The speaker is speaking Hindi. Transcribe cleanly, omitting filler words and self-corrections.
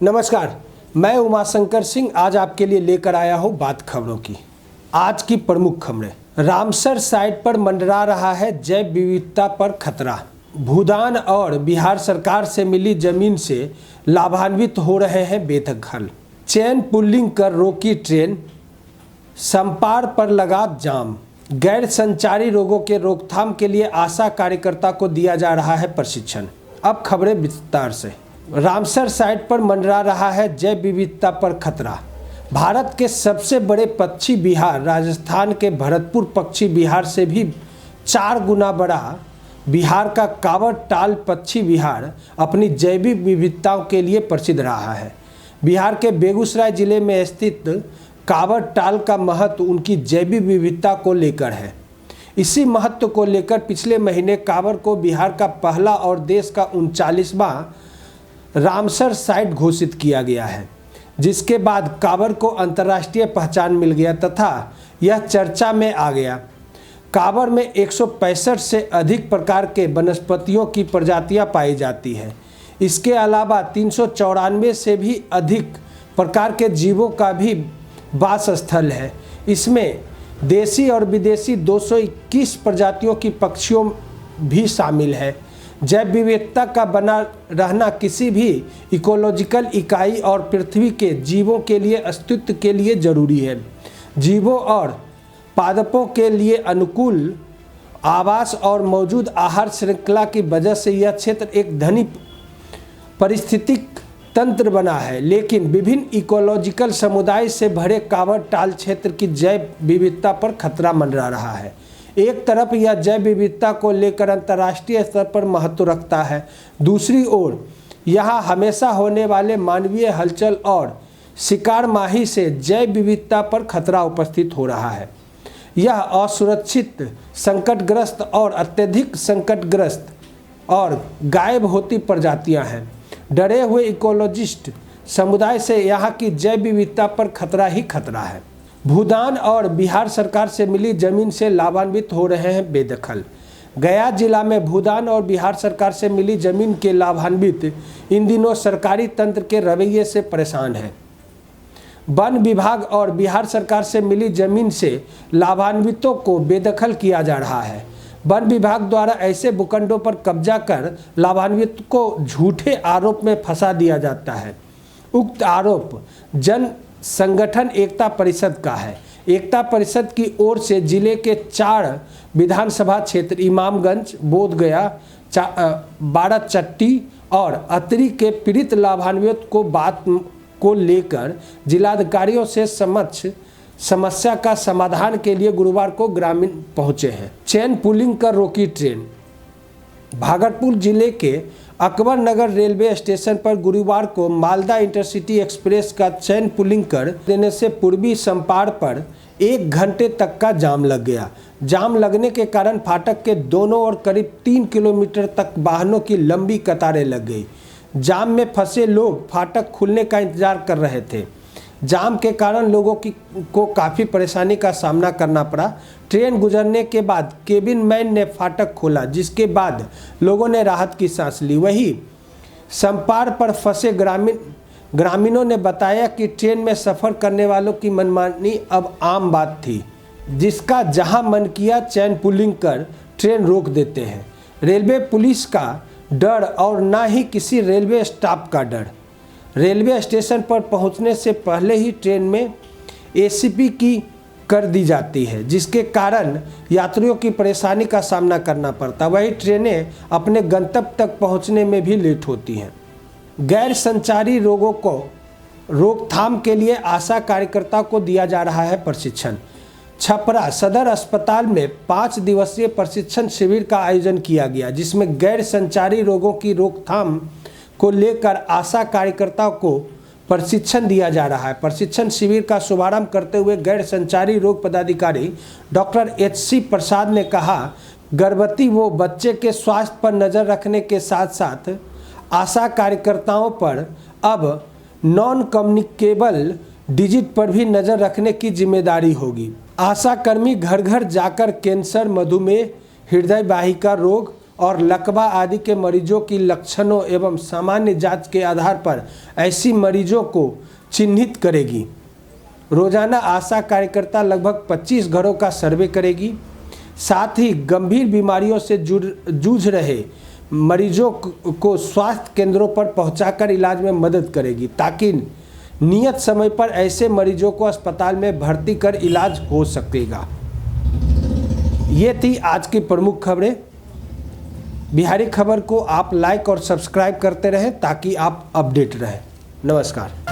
नमस्कार, मैं उमाशंकर सिंह आज आपके लिए लेकर आया हूं बात खबरों की। आज की प्रमुख खबरें। रामसर साइट पर मंडरा रहा है जैव विविधता पर खतरा। भूदान और बिहार सरकार से मिली जमीन से लाभान्वित हो रहे हैं बेदखल। चेन पुलिंग कर रोकी ट्रेन, संपार पर लगा जाम। गैर संचारी रोगों के रोकथाम के लिए आशा कार्यकर्ता को दिया जा रहा है प्रशिक्षण। अब खबरें विस्तार से। रामसर साइट पर मंडरा रहा है जैव विविधता पर खतरा। भारत के सबसे बड़े पक्षी विहार राजस्थान के भरतपुर पक्षी विहार से भी 4 गुना बड़ा बिहार का कांवड़ टाल पक्षी विहार अपनी जैविक विविधताओं के लिए प्रसिद्ध रहा है। बिहार के बेगूसराय जिले में स्थित कांवड़ टाल का महत्व उनकी जैविक विविधता को लेकर है। इसी महत्व को लेकर पिछले महीने कांवड़ को बिहार का पहला और देश का 39वां रामसर साइट घोषित किया गया है, जिसके बाद कांवड़ को अंतर्राष्ट्रीय पहचान मिल गया तथा यह चर्चा में आ गया। कांवड़ में 165 से अधिक प्रकार के वनस्पतियों की प्रजातियां पाई जाती हैं। इसके अलावा 394 से भी अधिक प्रकार के जीवों का भी वास स्थल है। इसमें देसी और विदेशी 221 प्रजातियों की पक्षियों भी शामिल है। जैव विविधता का बना रहना किसी भी इकोलॉजिकल इकाई और पृथ्वी के जीवों के लिए अस्तित्व के लिए जरूरी है। जीवों और पादपों के लिए अनुकूल आवास और मौजूद आहार श्रृंखला की वजह से यह क्षेत्र एक धनी पारिस्थितिक तंत्र बना है, लेकिन विभिन्न इकोलॉजिकल समुदाय से भरे कांवड़ टाल क्षेत्र की जैव विविधता पर खतरा मंडरा रहा है। एक तरफ यह जैव विविधता को लेकर अंतर्राष्ट्रीय स्तर पर महत्व रखता है, दूसरी ओर यहाँ हमेशा होने वाले मानवीय हलचल और शिकार माही से जैव विविधता पर खतरा उपस्थित हो रहा है। यह असुरक्षित, संकटग्रस्त और अत्यधिक संकटग्रस्त और गायब होती प्रजातियां हैं। डरे हुए इकोलॉजिस्ट समुदाय से यहाँ की जैव विविधता पर खतरा ही खतरा है। भूदान और बिहार सरकार से मिली जमीन से लाभान्वित हो रहे हैं बेदखल। गया जिला में भूदान और बिहार सरकार से मिली जमीन के लाभान्वित इन दिनों सरकारी तंत्र के रवैये से परेशान है। वन विभाग और बिहार सरकार से मिली जमीन से लाभान्वितों को बेदखल किया जा रहा है। वन विभाग द्वारा ऐसे भूखंडों पर कब्जा कर लाभान्वित को झूठे आरोप में फंसा दिया जाता है। उक्त आरोप जन संगठन एकता परिषद का है। एकता परिषद की ओर से जिले के 4 विधानसभा क्षेत्र इमामगंज, बोधगया, बाराचट्टी और अतरी के पीड़ित लाभान्वित को बात को लेकर जिलाधिकारियों से समस्या का समाधान के लिए गुरुवार को ग्रामीण पहुंचे हैं। चेन पुलिंग कर रोकी ट्रेन। भागलपुर जिले के अकबर नगर रेलवे स्टेशन पर गुरुवार को मालदा इंटरसिटी एक्सप्रेस का चेन पुलिंग कर देने से पूर्वी संपार पर 1 घंटे तक का जाम लग गया। जाम लगने के कारण फाटक के दोनों ओर करीब 3 किलोमीटर तक वाहनों की लंबी कतारें लग गई। जाम में फंसे लोग फाटक खुलने का इंतजार कर रहे थे। जाम के कारण लोगों को काफ़ी परेशानी का सामना करना पड़ा। ट्रेन गुजरने के बाद केबिन मैन ने फाटक खोला, जिसके बाद लोगों ने राहत की सांस ली। वहीं संपार पर फंसे ग्रामीणों ने बताया कि ट्रेन में सफ़र करने वालों की मनमानी अब आम बात थी, जिसका जहां मन किया चैन पुलिंग कर ट्रेन रोक देते हैं। रेलवे पुलिस का डर और ना ही किसी रेलवे स्टाफ का डर। रेलवे स्टेशन पर पहुंचने से पहले ही ट्रेन में एसीपी की कर दी जाती है, जिसके कारण यात्रियों की परेशानी का सामना करना पड़ता। वही ट्रेनें अपने गंतव्य तक पहुंचने में भी लेट होती हैं। गैर संचारी रोगों को रोकथाम के लिए आशा कार्यकर्ता को दिया जा रहा है प्रशिक्षण। छपरा सदर अस्पताल में 5 दिवसीय प्रशिक्षण शिविर का आयोजन किया गया, जिसमें गैर संचारी रोगों की रोकथाम को लेकर आशा कार्यकर्ताओं को प्रशिक्षण दिया जा रहा है। प्रशिक्षण शिविर का शुभारंभ करते हुए गैर संचारी रोग पदाधिकारी डॉक्टर HC प्रसाद ने कहा, गर्भवती व बच्चे के स्वास्थ्य पर नज़र रखने के साथ साथ आशा कार्यकर्ताओं पर अब नॉन कम्युनिकेबल डिजीज पर भी नज़र रखने की जिम्मेदारी होगी। आशा कर्मी घर घर जाकर कैंसर, मधुमेह, हृदय वाहिका रोग और लकवा आदि के मरीजों की लक्षणों एवं सामान्य जांच के आधार पर ऐसी मरीजों को चिन्हित करेगी। रोजाना आशा कार्यकर्ता लगभग 25 घरों का सर्वे करेगी। साथ ही गंभीर बीमारियों से जूझ रहे मरीजों को स्वास्थ्य केंद्रों पर पहुंचाकर इलाज में मदद करेगी, ताकि नियत समय पर ऐसे मरीजों को अस्पताल में भर्ती कर इलाज हो सकेगा। ये थी आज की प्रमुख खबरें। बिहारी खबर को आप लाइक और सब्सक्राइब करते रहें ताकि आप अपडेट रहें। नमस्कार।